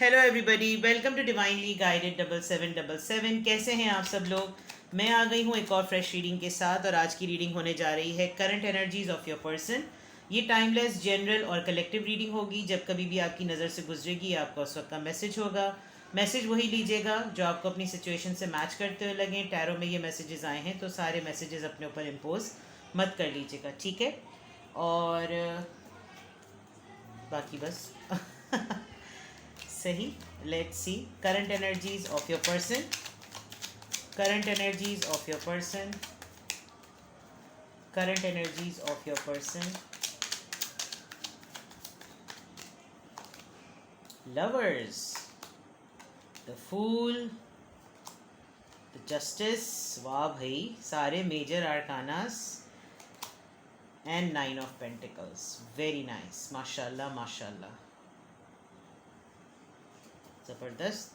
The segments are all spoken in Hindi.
Hello everybody, welcome to divinely guided 7777। कैसे हैं आप सब लोग। मैं आ गई हूँ एक और फ्रेश रीडिंग के साथ, और आज की रीडिंग होने जा रही है current energies of your person. ये टाइमलेस, जनरल और कलेक्टिव रीडिंग होगी। जब कभी भी आपकी नज़र से गुजरेगी, आपका उस वक्त का मैसेज होगा। मैसेज वही लीजिएगा जो आपको अपनी सिचुएशन से मैच करते हुए लगें। टैरो में ये मैसेजेस आए हैं, तो सारे मैसेजेस अपने ऊपर इम्पोज मत कर लीजिएगा, ठीक है। और बाकी बस सही। Let's see current energies of your person. Current energies of your person. Current energies of your person. Lovers, the fool, the justice, वाह भाई, सारे major arcanas, and 9 of pentacles. Very nice, माशाल्लाह माशाल्लाह, ज़बरदस्त।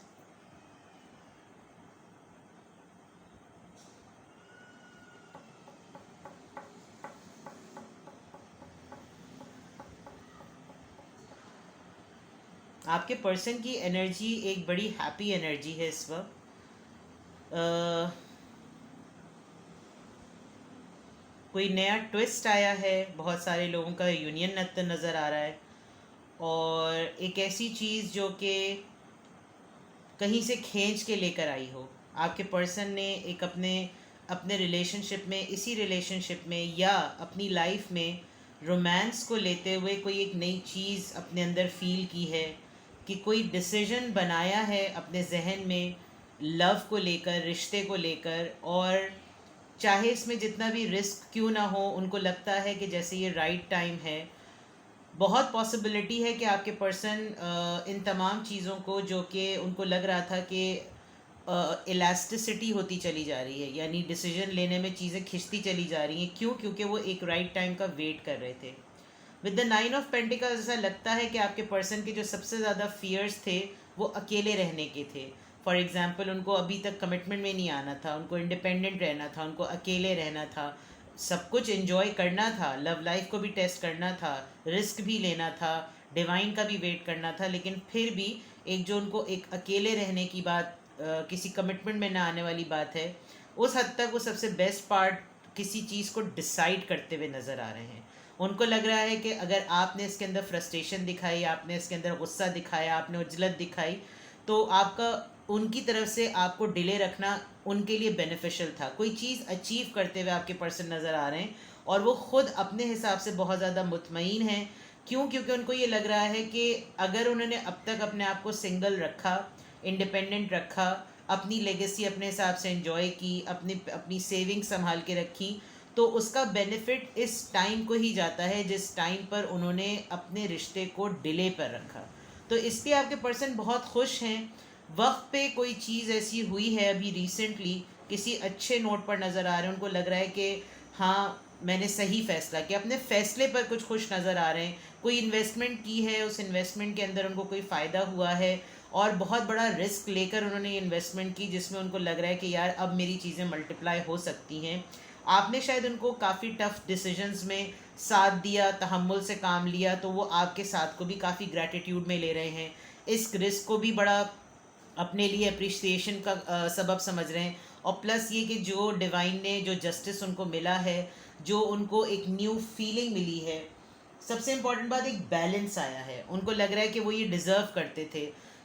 आपके पर्सन की एनर्जी एक बड़ी हैप्पी एनर्जी है इस वक्त। कोई नया ट्विस्ट आया है, बहुत सारे लोगों का यूनियन नज़र आ रहा है, और एक ऐसी चीज़ जो कि कहीं से खींच के लेकर आई हो। आपके पर्सन ने एक अपने अपने रिलेशनशिप में, इसी रिलेशनशिप में या अपनी लाइफ में रोमांस को लेते हुए कोई एक नई चीज़ अपने अंदर फील की है, कि कोई डिसीजन बनाया है अपने जहन में लव को लेकर, रिश्ते को लेकर। और चाहे इसमें जितना भी रिस्क क्यों ना हो, उनको लगता है कि जैसे ये राइट टाइम है। बहुत पॉसिबिलिटी है कि आपके पर्सन इन तमाम चीज़ों को, जो कि उनको लग रहा था कि इलास्टिसिटी होती चली जा रही है, यानी डिसीजन लेने में चीज़ें खिंचती चली जा रही हैं, क्यों? क्योंकि वो एक राइट टाइम का वेट कर रहे थे। विद द 9 ऑफ पेंटिकल्स ऐसा लगता है कि आपके पर्सन के जो सबसे ज़्यादा फियर्स थे वो अकेले रहने के थे। फॉर एग्ज़ाम्पल, उनको अभी तक कमिटमेंट में नहीं आना था, उनको इंडिपेंडेंट रहना था, उनको अकेले रहना था, सब कुछ एंजॉय करना था, लव लाइफ को भी टेस्ट करना था, रिस्क भी लेना था, डिवाइन का भी वेट करना था। लेकिन फिर भी एक जो उनको एक अकेले रहने की बात, किसी कमिटमेंट में ना आने वाली बात है, उस हद तक वो सबसे बेस्ट पार्ट किसी चीज़ को डिसाइड करते हुए नज़र आ रहे हैं। उनको लग रहा है कि अगर आपने इसके अंदर फ्रस्ट्रेशन दिखाई, आपने इसके अंदर गुस्सा दिखाया, आपने उजलत दिखाई, तो आपका उनकी तरफ से आपको डिले रखना उनके लिए बेनिफिशियल था। कोई चीज़ अचीव करते हुए आपके पर्सन नज़र आ रहे हैं, और वो ख़ुद अपने हिसाब से बहुत ज़्यादा मुतमईन हैं। क्यों? क्योंकि उनको ये लग रहा है कि अगर उन्होंने अब तक अपने आप को सिंगल रखा, इंडिपेंडेंट रखा, अपनी लेगेसी अपने हिसाब से एंजॉय की, अपनी अपनी सेविंग संभाल के रखी, तो उसका बेनिफिट इस टाइम को ही जाता है जिस टाइम पर उन्होंने अपने रिश्ते को डिले पर रखा। तो इसलिए आपके पर्सन बहुत खुश हैं। वक्त पे कोई चीज़ ऐसी हुई है अभी रिसेंटली, किसी अच्छे नोट पर नज़र आ रहे हैं। उनको लग रहा है कि हाँ, मैंने सही फ़ैसला किया, अपने फ़ैसले पर कुछ खुश नज़र आ रहे हैं। कोई इन्वेस्टमेंट की है, उस इन्वेस्टमेंट के अंदर उनको कोई फ़ायदा हुआ है, और बहुत बड़ा रिस्क लेकर उन्होंने ये इन्वेस्टमेंट की, जिसमें उनको लग रहा है कि यार अब मेरी चीज़ें मल्टीप्लाई हो सकती हैं। आपने शायद उनको काफ़ी टफ़ डिसीजंस में साथ दिया, तहम्मुल से काम लिया, तो वो आपके साथ को भी काफ़ी ग्रैटिट्यूड में ले रहे हैं। इस रिस्क को भी बड़ा अपने लिए अप्रिसिएशन का सबब समझ रहे हैं। और प्लस ये कि जो डिवाइन ने जो जस्टिस उनको मिला है, जो उनको एक न्यू फीलिंग मिली है, सबसे इम्पॉर्टेंट बात, एक बैलेंस आया है। उनको लग रहा है कि वो ये डिज़र्व करते थे,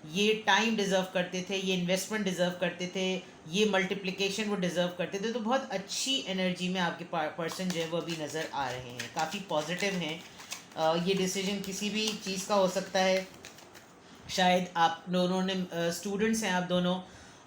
ये टाइम डिज़र्व करते थे, ये इन्वेस्टमेंट डिज़र्व करते थे, ये मल्टीप्लिकेशन वो डिज़र्व करते थे। तो बहुत अच्छी एनर्जी में आपके पर्सन जो है वो अभी नज़र आ रहे हैं, काफ़ी पॉजिटिव हैं। ये डिसीजन किसी भी चीज़ का हो सकता है। शायद आप दोनों ने स्टूडेंट्स हैं आप दोनों,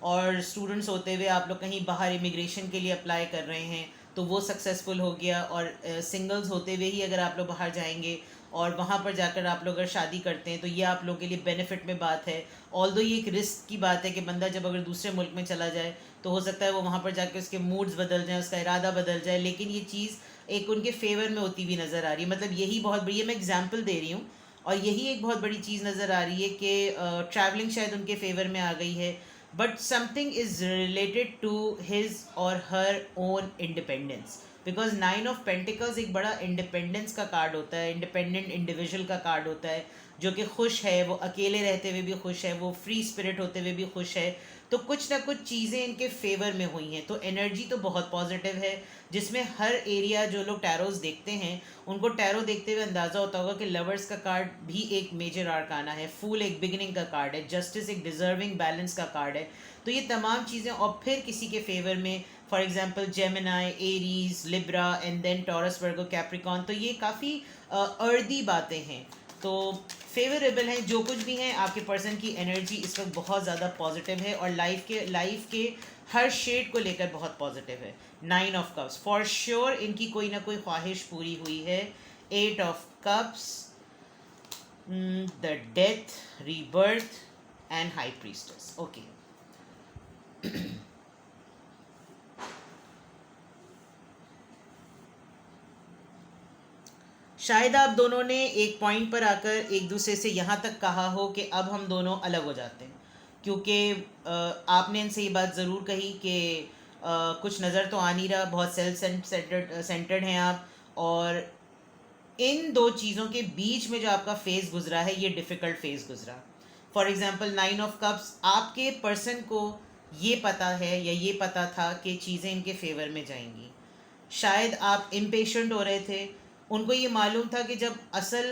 और स्टूडेंट्स होते हुए आप लोग कहीं बाहर इमिग्रेशन के लिए अप्लाई कर रहे हैं, तो वो सक्सेसफुल हो गया। और सिंगल्स होते हुए ही अगर आप लोग बाहर जाएंगे और वहाँ पर जाकर आप लोग अगर शादी करते हैं, तो ये आप लोग के लिए बेनिफिट में बात है। ऑल्दो ये एक रिस्क की बात है कि बंदा जब अगर दूसरे मुल्क में चला जाए, तो हो सकता है वो वहाँ पर जाकर उसके मूड्स बदल जाएँ, उसका इरादा बदल जाए, लेकिन ये चीज़ एक उनके फेवर में होती हुई नज़र आ रही है। मतलब यही बहुत बड़ी, मैं एग्जाम्पल दे रही हूँ, और यही एक बहुत बड़ी चीज़ नज़र आ रही है कि ट्रैवलिंग शायद उनके फेवर में आ गई है, but something is related to his or her own independence. Because 9 of pentacles एक बड़ा इंडिपेंडेंस का कार्ड होता है, इंडिपेंडेंट इंडिविजुअल का कार्ड होता है, जो कि खुश है, वो अकेले रहते हुए भी खुश है, वो फ्री स्पिरिट होते हुए भी खुश है। तो कुछ ना कुछ चीज़ें इनके फेवर में हुई हैं, तो एनर्जी तो बहुत पॉजिटिव है, जिसमें हर एरिया जो लोग टैरोज देखते हैं उनको टैरो देखते हुए अंदाज़ा होता होगा कि लवर्स का कार्ड भी एक मेजर आर्काना है, फूल एक बिगिनिंग का कार्ड है, जस्टिस एक डिजर्विंग बैलेंस का कार्ड है। तो ये तमाम चीज़ें और फिर किसी के फेवर में, for example Gemini, Aries, Libra and then Taurus, Virgo, Capricorn, तो ये काफ़ी अर्दी बातें हैं, तो फेवरेबल हैं। जो कुछ भी हैं, आपके पर्सन की एनर्जी इस वक्त बहुत ज़्यादा पॉजिटिव है और लाइफ के हर शेड को लेकर बहुत पॉजिटिव है। 9 ऑफ कप्स, फॉर श्योर इनकी कोई ना कोई ख्वाहिश पूरी हुई है। 8 of cups, the death, rebirth and high priestess. Okay, शायद आप दोनों ने एक पॉइंट पर आकर एक दूसरे से यहाँ तक कहा हो कि अब हम दोनों अलग हो जाते हैं, क्योंकि आपने इनसे ये बात ज़रूर कही कि कुछ नज़र तो आ नहीं रहा, बहुत सेल्फ सेंटर्ड हैं आप, और इन दो चीज़ों के बीच में जो आपका फेज़ गुजरा है ये डिफ़िकल्ट फेज़ गुजरा। फॉर एग्ज़ाम्पल 9 ऑफ कप्स, आपके पर्सन को ये पता है या ये पता था कि चीज़ें इनके फेवर में जाएंगी। शायद आप इम्पेशेंट हो रहे थे, उनको ये मालूम था कि जब असल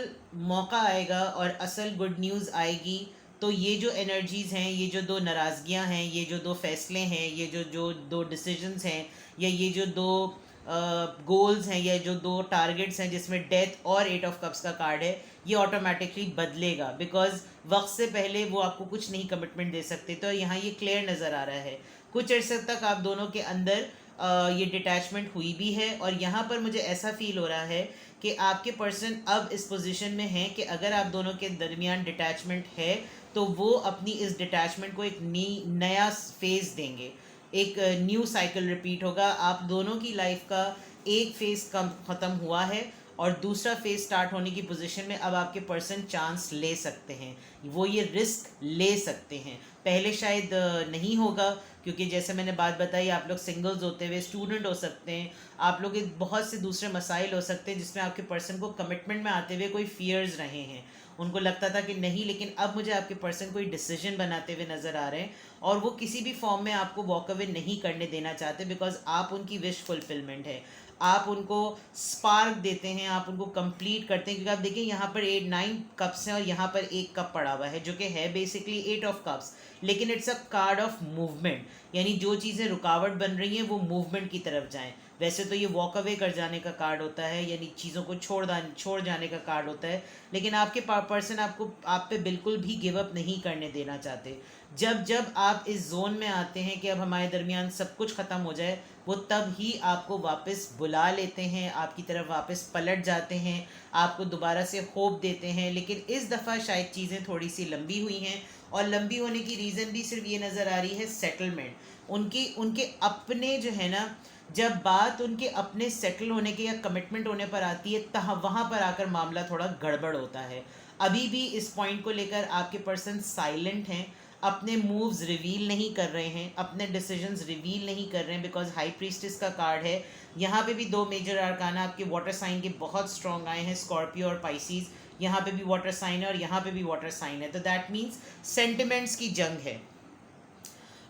मौका आएगा और असल गुड न्यूज़ आएगी तो ये जो एनर्जीज़ हैं, ये जो दो नाराज़गियाँ हैं, ये जो दो फैसले हैं, ये जो जो दो डिसीजंस हैं, या ये जो दो गोल्स हैं, या जो दो टारगेट्स हैं जिसमें डेथ और 8 ऑफ कप्स का कार्ड है, ये ऑटोमेटिकली बदलेगा, बिकॉज वक्त से पहले वो आपको कुछ नहीं कमिटमेंट दे सकते। तो यहाँ ये क्लियर नज़र आ रहा है कुछ अर्से तक आप दोनों के अंदर ये डिटैचमेंट हुई भी है, और यहाँ पर मुझे ऐसा फील हो रहा है कि आपके पर्सन अब इस पोजीशन में हैं कि अगर आप दोनों के दरमियान डिटैचमेंट है तो वो अपनी इस डिटैचमेंट को एक नया फेज़ देंगे, एक न्यू साइकिल रिपीट होगा। आप दोनों की लाइफ का एक फेज़ कम ख़त्म हुआ है और दूसरा फेज़ स्टार्ट होने की पोजीशन में अब आपके पर्सन चांस ले सकते हैं, वो ये रिस्क ले सकते हैं। पहले शायद नहीं होगा, क्योंकि जैसे मैंने बात बताई, आप लोग सिंगल्स होते हुए स्टूडेंट हो सकते हैं, आप लोग बहुत से दूसरे मसाइल हो सकते हैं जिसमें आपके पर्सन को कमिटमेंट में आते हुए कोई फियर्स रहे हैं, उनको लगता था कि नहीं, लेकिन अब मुझे आपके पर्सन कोई डिसीजन बनाते हुए नज़र आ रहे हैं और वो किसी भी फॉर्म में आपको वॉक अवे नहीं करने देना चाहते, बिकॉज आप उनकी विश फुलफिलमेंट है, आप उनको स्पार्क देते हैं, आप उनको कंप्लीट करते हैं। क्योंकि आप देखिए यहाँ पर 8-9 कप्स हैं और यहाँ पर एक कप पड़ा हुआ है जो कि है बेसिकली 8 ऑफ कप्स, लेकिन it's a card of movement, यानी जो चीज़ें रुकावट बन रही हैं वो मूवमेंट की तरफ जाएं। वैसे तो ये वॉक अवे कर जाने का कार्ड होता है, यानी चीज़ों को छोड़ जाने का कार्ड होता है, लेकिन आपके पर्सन आप पे बिल्कुल भी गिव अप नहीं करने देना चाहते। जब जब आप इस जोन में आते हैं कि अब हमारे दरमियान सब कुछ ख़त्म हो जाए, वो तब ही आपको वापस बुला लेते हैं, आपकी तरफ वापस पलट जाते हैं, आपको दोबारा से होप देते हैं। लेकिन इस दफ़ा शायद चीज़ें थोड़ी सी लंबी हुई हैं, और लंबी होने की रीज़न भी सिर्फ ये नज़र आ रही है सेटलमेंट। उनके अपने जो है ना, जब बात उनके अपने सेटल होने के या कमिटमेंट होने पर आती है तहाँ वहाँ पर आकर मामला थोड़ा गड़बड़ होता है। अभी भी इस पॉइंट को लेकर आपके पर्सन साइलेंट हैं, अपने मूव्स रिवील नहीं कर रहे हैं, अपने डिसीजंस रिवील नहीं कर रहे हैं, बिकॉज हाई प्रीस्टिस का कार्ड है। यहाँ पे भी दो मेजर आर्काना आपके वाटर साइन के बहुत स्ट्रॉन्ग आए हैं, स्कॉर्पियो और पाइसीज। यहाँ पे भी वाटर साइन है और यहाँ पे भी वाटर साइन है, तो दैट मीन्स सेंटिमेंट्स की जंग है।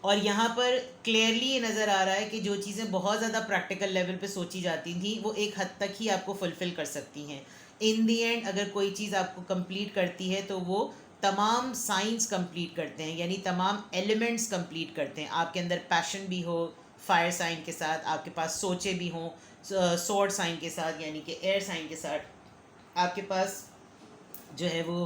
और यहाँ पर क्लियरली ये नज़र आ रहा है कि जो चीज़ें बहुत ज़्यादा प्रैक्टिकल लेवल पे सोची जाती थी वो एक हद तक ही आपको फुलफ़िल कर सकती हैं। इन दी एंड अगर कोई चीज़ आपको कंप्लीट करती है तो वो तमाम साइंस कंप्लीट करते हैं, यानी तमाम एलिमेंट्स कंप्लीट करते हैं। आपके अंदर पैशन भी हो फायर साइन के साथ, आपके पास सोचे भी हों स्वॉर्ड साइन के साथ, यानी कि एयर साइन के साथ, आपके पास जो है वो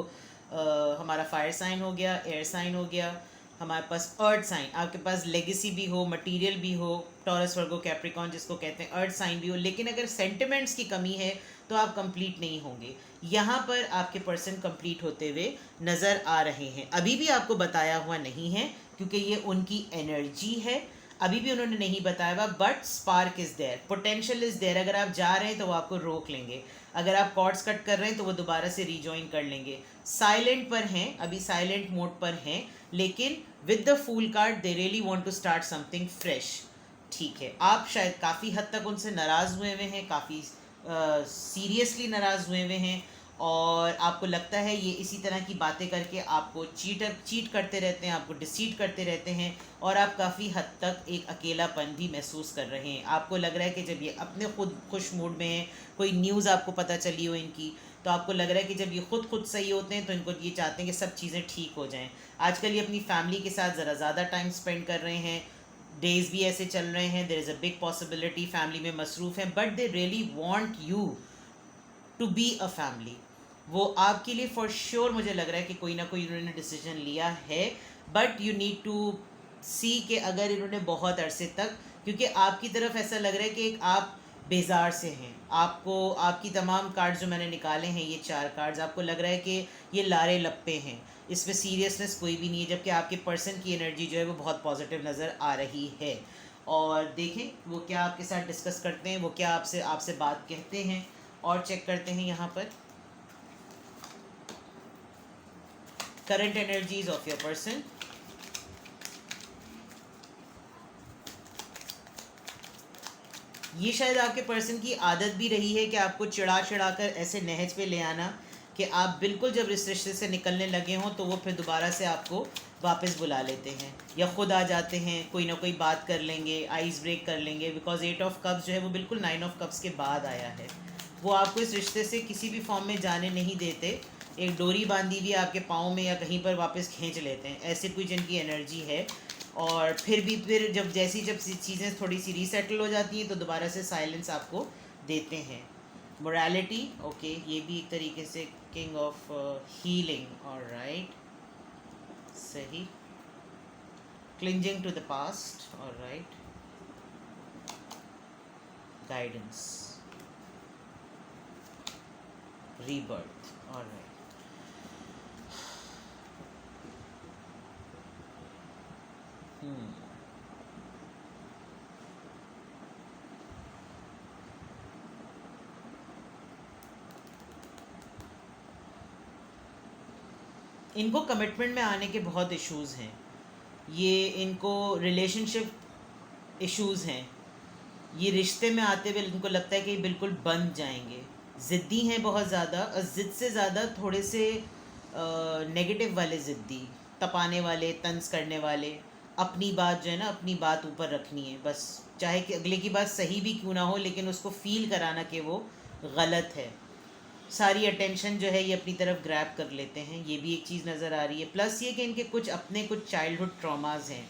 हमारा फायर साइन हो गया, एयर साइन हो गया, हमारे पास अर्थ साइन, आपके पास लेगेसी भी हो, मटेरियल भी हो, टॉरस, वर्गो, कैप्रिकॉन जिसको कहते हैं, अर्थ साइन भी हो, लेकिन अगर सेंटिमेंट्स की कमी है तो आप कंप्लीट नहीं होंगे। यहाँ पर आपके पर्सन कंप्लीट होते हुए नज़र आ रहे हैं। अभी भी आपको बताया हुआ नहीं है क्योंकि ये उनकी एनर्जी है, अभी भी उन्होंने नहीं बताया हुआ, but spark is there, potential is there. अगर आप जा रहे हैं तो वो आपको रोक लेंगे, अगर आप कॉर्ड्स कट कर रहे हैं तो वो दोबारा से रीजॉइन कर लेंगे। साइलेंट पर हैं, अभी साइलेंट मोड पर हैं, लेकिन with the fool card they really want to start something fresh. ठीक है, आप शायद काफ़ी हद तक उनसे नाराज़ हुए हुए हैं, काफ़ी सीरियसली नाराज़ हुए हुए हैं, और आपको लगता है ये इसी तरह की बातें करके आपको चीट करते रहते हैं, आपको डिसीट करते रहते हैं, और आप काफ़ी हद तक एक अकेलापन भी महसूस कर रहे हैं। आपको लग रहा है कि जब ये अपने खुद खुश मूड में हैं, कोई न्यूज़ आपको पता चली हो इनकी, तो आपको लग रहा है कि जब ये खुद सही होते हैं तो इनको ये चाहते हैं कि सब चीज़ें ठीक हो जाएं। आजकल ये अपनी फैमिली के साथ ज़रा ज़्यादा टाइम स्पेंड कर रहे हैं, डेज भी ऐसे चल रहे हैं, there is a big possibility family में मसरूफ़ हैं, but they really want you to be a family. वो आपके लिए फॉर श्योर मुझे लग रहा है कि कोई ना कोई इन्होंने डिसीजन लिया है, बट यू नीड टू सी कि अगर इन्होंने बहुत अरसे तक, क्योंकि आपकी तरफ ऐसा लग रहा है कि एक आप बेजार से हैं, आपको आपकी तमाम कार्ड्स जो मैंने निकाले हैं, ये 4 कार्ड्स, आपको लग रहा है कि ये लारे लप्पे हैं, इसमें सीरियसनेस कोई भी नहीं है, जबकि आपके पर्सन की एनर्जी जो है वो बहुत पॉजिटिव नज़र आ रही है। और देखें वो क्या आपके साथ डिस्कस करते हैं, वो क्या आपसे आपसे बात कहते हैं, और चेक करते हैं यहाँ पर current energies of your person. ये शायद आपके पर्सन की आदत भी रही है कि आपको चिढ़ा कर ऐसे नहज पे ले आना कि आप बिल्कुल जब इस रिश्ते से निकलने लगे हों तो वो फिर दोबारा से आपको वापस बुला लेते हैं, या खुद आ जाते हैं, कोई ना कोई बात कर लेंगे, आइस ब्रेक कर लेंगे, बिकॉज 8 ऑफ कप्स जो है वो बिल्कुल 9 ऑफ कप्स के बाद आया है। वो आपको इस रिश्ते से किसी भी फॉर्म में जाने नहीं देते, एक डोरी बांधी हुई आपके पाँव में या कहीं पर वापस खींच लेते हैं, ऐसे कोई जिनकी एनर्जी है। और फिर जब चीज़ें थोड़ी सी रीसेटल हो जाती हैं तो दोबारा से साइलेंस आपको देते हैं। मोरालिटी ओके, ये भी एक तरीके से किंग ऑफ हीलिंग, ऑलराइट, सही। Cleansing to the past, alright, guidance, rebirth, alright. इनको कमिटमेंट में आने के बहुत इश्यूज़ हैं, ये इनको रिलेशनशिप इश्यूज़ हैं, ये रिश्ते में आते हुए इनको लगता है कि बिल्कुल बंध जाएंगे, ज़िद्दी हैं बहुत ज़्यादा, और ज़िद से ज़्यादा थोड़े से नेगेटिव वाले ज़िद्दी, तपाने वाले, तंज करने वाले, अपनी बात जो है ना, अपनी बात ऊपर रखनी है बस, चाहे कि अगले की बात सही भी क्यों ना हो, लेकिन उसको फील कराना कि वो गलत है। सारी अटेंशन जो है ये अपनी तरफ ग्रैब कर लेते हैं, ये भी एक चीज़ नज़र आ रही है। प्लस ये कि इनके कुछ चाइल्डहुड ट्रॉमास हैं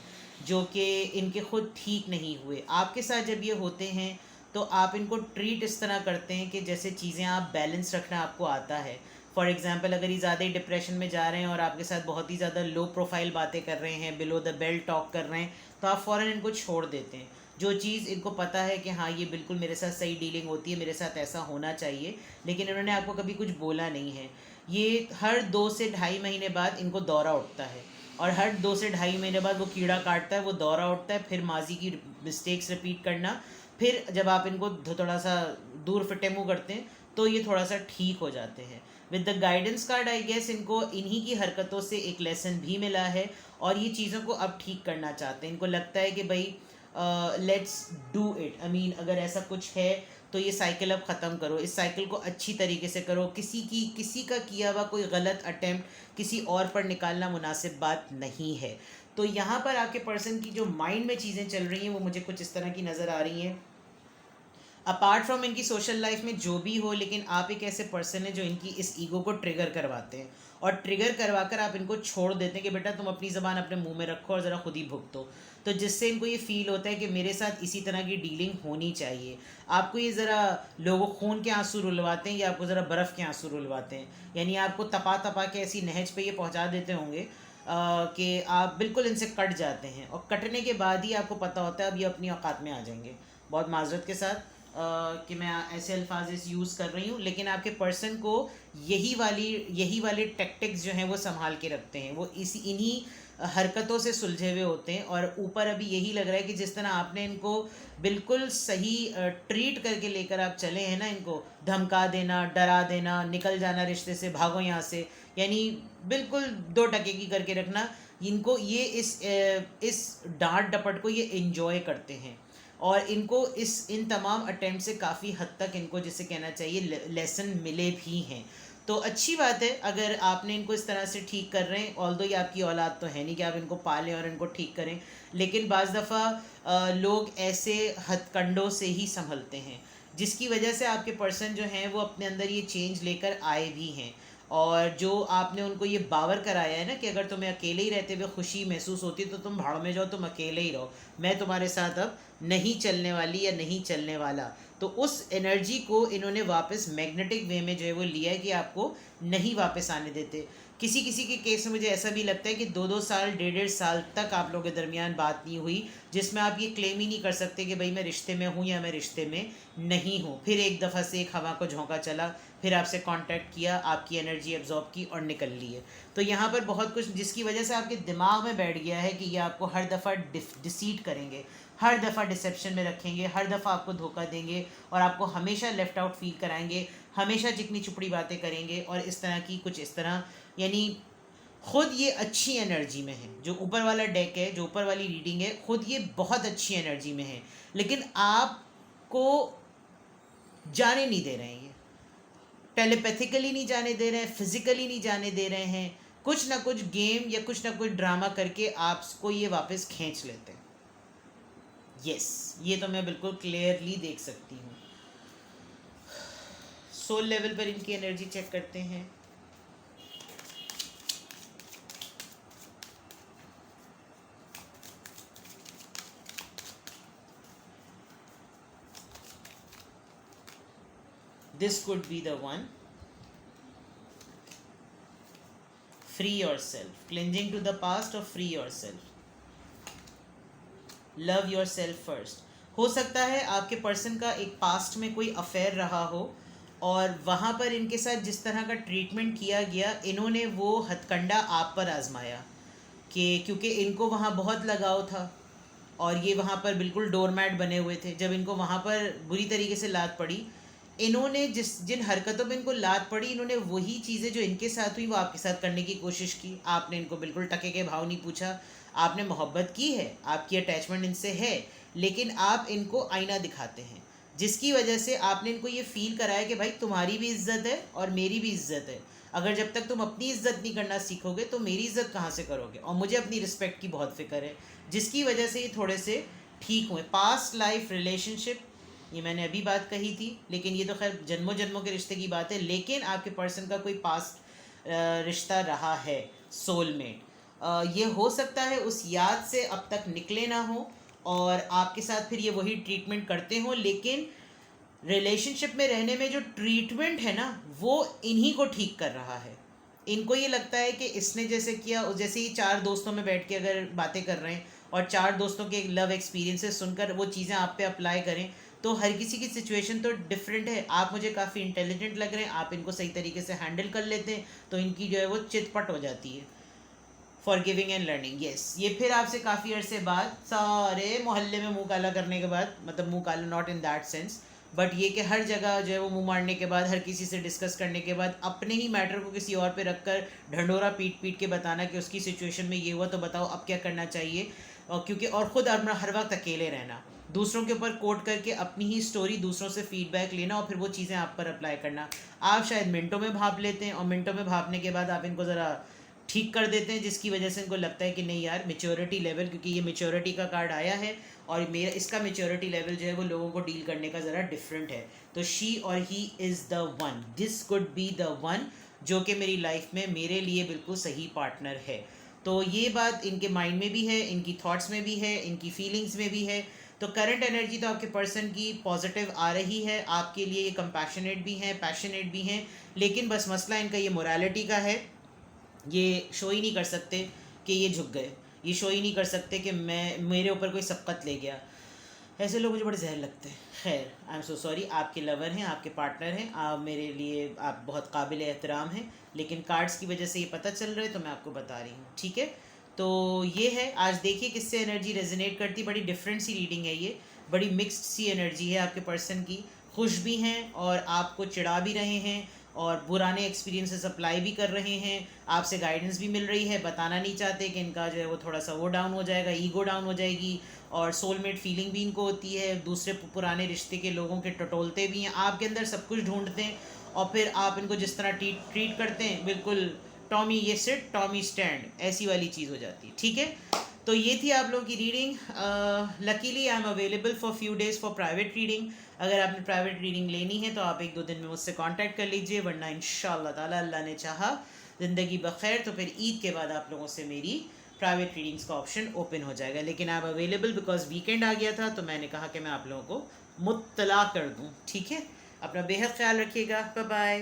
जो कि इनके खुद ठीक नहीं हुए। आपके साथ जब ये होते हैं तो आप इनको ट्रीट इस तरह करते हैं कि जैसे चीज़ें आप बैलेंस रखना आपको आता है। फॉर एग्ज़ाम्पल, अगर ये ज़्यादा ही डिप्रेशन में जा रहे हैं और आपके साथ बहुत ही ज़्यादा लो प्रोफाइल बातें कर रहे हैं, बिलो द बेल्ट टॉक कर रहे हैं, तो आप फ़ौरन इनको छोड़ देते हैं। जो चीज़ इनको पता है कि हाँ ये बिल्कुल मेरे साथ सही डीलिंग होती है, मेरे साथ ऐसा होना चाहिए, लेकिन इन्होंने आपको कभी कुछ बोला नहीं है। ये हर 2 से ढाई महीने बाद इनको दौरा उठता है, और हर 2 से ढाई महीने बाद वो कीड़ा काटता है, वो दौरा उठता है, फिर माजी की मिस्टेक्स रिपीट करना, फिर जब आप इनको थोड़ा सा दूर फिटे मुँह करते हैं तो ये थोड़ा सा ठीक हो जाते हैं। With the guidance card I guess इनको इन्हीं की हरकतों से एक लेसन भी मिला है, और ये चीज़ों को अब ठीक करना चाहते हैं। इनको लगता है कि भाई let's do it, I mean अगर ऐसा कुछ है तो ये साइकिल अब ख़त्म करो, इस साइकिल को अच्छी तरीके से करो, किसी का किया हुआ कोई गलत अटेम्प्ट किसी और पर निकालना मुनासिब बात नहीं है। तो यहाँ पर आपके पर्सन की जो माइंड में चीज़ें चल रही हैं वो मुझे कुछ इस तरह की नज़र आ रही हैं। अपार्ट फ्रॉम इनकी सोशल लाइफ में जो भी हो, लेकिन आप एक ऐसे पर्सन है जो इनकी इस ईगो को ट्रिगर करवाते हैं, और ट्रिगर करवा कर आप इनको छोड़ देते हैं कि बेटा तुम अपनी ज़बान अपने मुंह में रखो और ज़रा खुद ही भुगतो। तो जिससे इनको ये फील होता है कि मेरे साथ इसी तरह की डीलिंग होनी चाहिए। आपको ये ज़रा लोगों खून के आंसू रुलवाते हैं या आपको ज़रा बर्फ़ के आंसू रुलवाते हैं, यानी आपको तपा के ऐसी नहज पे ये पहुंचा देते होंगे कि आप बिल्कुल इनसे कट जाते हैं, और कटने के बाद ही आपको पता होता है अब ये अपनी औकात में आ जाएंगे। बहुत माजरत के साथ कि मैं ऐसे अल्फाज यूज़ कर रही हूँ, लेकिन आपके पर्सन को यही वाले टैक्टिक्स जो हैं वो संभाल के रखते हैं, वो इन्हीं हरकतों से सुलझे हुए होते हैं। और ऊपर अभी यही लग रहा है कि जिस तरह आपने इनको बिल्कुल सही ट्रीट करके लेकर आप चले हैं ना, इनको धमका देना, डरा देना, निकल जाना रिश्ते से, भागो यहाँ से, यानी बिल्कुल 2 टके की करके रखना, इनको ये इस डांट डपट को ये इन्जॉय करते हैं। और इनको इन तमाम अटेम्प्ट से काफ़ी हद तक इनको जिसे कहना चाहिए लेसन मिले भी हैं। तो अच्छी बात है अगर आपने इनको इस तरह से ठीक कर रहे हैं। ऑल्दो ये आपकी औलाद तो है नहीं कि आप इनको पालें और इनको ठीक करें, लेकिन बाज़ दफ़ा लोग ऐसे हथकंडों से ही संभलते हैं, जिसकी वजह से आपके पर्सन जो हैं वो अपने अंदर ये चेंज लेकर आए भी हैं। और जो आपने उनको ये बावर कराया है ना कि अगर तुम्हें अकेले ही रहते हुए खुशी महसूस होती तो तुम भाड़ में जाओ, तुम अकेले ही रहो, मैं तुम्हारे साथ अब नहीं चलने वाली या नहीं चलने वाला। तो उस एनर्जी को इन्होंने वापस मैग्नेटिक वे में जो है वो लिया है कि आपको नहीं वापस आने देते। किसी किसी के केस में मुझे ऐसा भी लगता है कि 2-2 साल 1.5-1.5 साल तक आप लोगों के दरमियान बात नहीं हुई, जिसमें आप ये क्लेम ही नहीं कर सकते कि भाई मैं रिश्ते में हूँ या मैं रिश्ते में नहीं हूँ। फिर एक दफ़ा से एक हवा को झोंका चला, फिर आपसे कांटेक्ट किया, आपकी एनर्जी एब्जॉर्ब की और निकल ली है। तो यहाँ पर बहुत कुछ जिसकी वजह से आपके दिमाग में बैठ गया है कि ये आपको हर दफ़ा डिसीट करेंगे, हर दफ़ा डिसेप्शन में रखेंगे, हर दफ़ा आपको धोखा देंगे और आपको हमेशा लेफ़्ट आउट फील कराएंगे, हमेशा चिकनी चुपड़ी बातें करेंगे और इस तरह की कुछ इस तरह। यानी खुद ये अच्छी एनर्जी में है, जो ऊपर वाला डेक है, जो ऊपर वाली रीडिंग है, खुद ये बहुत अच्छी एनर्जी में है, लेकिन आपको जाने नहीं दे रहे हैं। ये टेलीपैथिकली नहीं जाने दे रहे हैं, फिजिकली नहीं जाने दे रहे हैं, कुछ ना कुछ गेम या कुछ ना कुछ ड्रामा करके आपको ये वापस खींच लेते हैं। यस, ये तो मैं बिल्कुल क्लियरली देख सकती हूँ। सोल लेवल पर इनकी एनर्जी चेक करते हैं। This could be the one. Free yourself. Clinging to the past or free yourself. Love yourself first. हो सकता है आपके पर्सन का एक पास्ट में कोई अफेयर रहा हो और वहाँ पर इनके साथ जिस तरह का ट्रीटमेंट किया गया, इन्होंने वो हथकंडा आप पर आजमाया कि क्योंकि इनको वहाँ बहुत लगाव था और ये वहाँ पर बिल्कुल डोरमैट बने हुए थे। जब इनको वहाँ पर बुरी तरीके से लात पड़ी, इन्होंने जिन हरकतों में इनको लात पड़ी, इन्होंने वही चीज़ें जो इनके साथ हुई वो आपके साथ करने की कोशिश की। आपने इनको बिल्कुल टके के भाव नहीं पूछा, आपने मोहब्बत की है, आपकी अटैचमेंट इनसे है, लेकिन आप इनको आईना दिखाते हैं, जिसकी वजह से आपने इनको ये फील कराया कि भाई तुम्हारी भी इज्जत है और मेरी भी इज्जत है। अगर जब तक तुम अपनी इज्जत नहीं करना सीखोगे तो मेरी इज्जत कहाँ से करोगे, और मुझे अपनी रिस्पेक्ट की बहुत फिक्र है, जिसकी वजह से ये थोड़े से ठीक हुए। पास्ट लाइफ रिलेशनशिप, ये मैंने अभी बात कही थी, लेकिन ये तो खैर जन्मों जन्मों के रिश्ते की बात है। लेकिन आपके पर्सन का कोई पास्ट रिश्ता रहा है, सोलमेट। ये हो सकता है उस याद से अब तक निकले ना हो और आपके साथ फिर ये वही ट्रीटमेंट करते हो, लेकिन रिलेशनशिप में रहने में जो ट्रीटमेंट है ना वो इन्हीं को ठीक कर रहा है। इनको ये लगता है कि इसने जैसे किया, जैसे ही 4 दोस्तों में बैठ के अगर बातें कर रहे हैं और 4 दोस्तों के लव एक्सपीरियंसेस सुनकर वो चीज़ें आप पे अप्लाई करें, तो हर किसी की सिचुएशन तो डिफरेंट है। आप मुझे काफ़ी इंटेलिजेंट लग रहे हैं, आप इनको सही तरीके से हैंडल कर लेते हैं, तो इनकी जो है वो चितपट हो जाती है। For giving and learning, yes, ये फिर आपसे काफ़ी अरसे बाद, सारे मोहल्ले में मुंह काला करने के बाद, मतलब मुंह काला not in that sense, but ये कि हर जगह जो है वो मुंह मारने के बाद, हर किसी से डिस्कस करने के बाद, अपने ही मैटर को किसी और पे रखकर ढंडोरा पीट पीट के बताना कि उसकी सिचुएशन में ये हुआ तो बताओ अब क्या करना चाहिए। और क्योंकि और ख़ुद अपना हर वक्त अकेले रहना, दूसरों के ऊपर कोट करके अपनी ही स्टोरी दूसरों से फीडबैक लेना और फिर वो चीज़ें आप पर अप्लाई करना। आप शायद मिनटों में भाप लेते हैं और मिनटों में भापने के बाद आप इनको ज़रा ठीक कर देते हैं, जिसकी वजह से इनको लगता है कि नहीं यार, मेच्योरिटी लेवल, क्योंकि ये मेच्योरिटी का कार्ड आया है और मेरा इसका मेच्योरिटी लेवल जो है वो लोगों को डील करने का ज़रा डिफरेंट है। तो शी और he is the one, this could be the one जो कि मेरी लाइफ में मेरे लिए बिल्कुल सही पार्टनर है। तो ये बात इनके माइंड में भी है, इनकी थॉट्स में भी है, इनकी फीलिंग्स में भी है। तो करंट एनर्जी तो आपके पर्सन की पॉजिटिव आ रही है, आपके लिए ये कंपैशनेट भी हैं, पैशनेट भी हैं, लेकिन बस मसला इनका ये मोरालिटी का है। ये शो ही नहीं कर सकते कि ये झुक गए, ये शो ही नहीं कर सकते कि मेरे ऊपर कोई सबकत ले गया। ऐसे लोग मुझे बड़े जहर लगते हैं। खैर, आई एम सो सॉरी, आपके लवर हैं, आपके पार्टनर हैं, आप मेरे लिए आप बहुत काबिल एहतराम हैं, लेकिन कार्ड्स की वजह से ये पता चल रहा है तो मैं आपको बता रही हूँ, ठीक है। तो ये है, आज देखिए किससे एनर्जी रेजोनेट करती। बड़ी डिफरेंट सी रीडिंग है ये, बड़ी मिक्स्ड सी एनर्जी है आपके पर्सन की। खुश भी हैं और आपको चिढ़ा भी रहे हैं और पुराने एक्सपीरियंसेस अप्लाई भी कर रहे हैं, आपसे गाइडेंस भी मिल रही है, बताना नहीं चाहते कि इनका जो है वो थोड़ा सा वो डाउन हो जाएगा, ईगो डाउन हो जाएगी, और सोलमेट फीलिंग भी इनको होती है। दूसरे पुराने रिश्ते के लोगों के टटोलते भी हैं, आपके अंदर सब कुछ ढूंढते हैं और फिर आप इनको जिस तरह ट्रीट करते हैं बिल्कुल टॉमी ये सिट टॉमी स्टैंड ऐसी वाली चीज़ हो जाती है, ठीक है। तो ये थी आप लोगों की reading. Luckily I am available for few days for private reading. अगर आपने प्राइवेट रीडिंग लेनी है तो आप 1-2 दिन में मुझसे कांटेक्ट कर लीजिए, वरना इंशाल्लाह ताला अल्लाह ने चाहा ज़िंदगी बखैर तो फिर ईद के बाद आप लोगों से मेरी प्राइवेट रीडिंग्स का ऑप्शन ओपन हो जाएगा। लेकिन I am available because weekend आ गया था, तो मैंने कहा कि मैं आप लोगों को मुत्तला कर दूँ, ठीक है। अपना बेहद ख्याल रखिएगा, बाय बाय।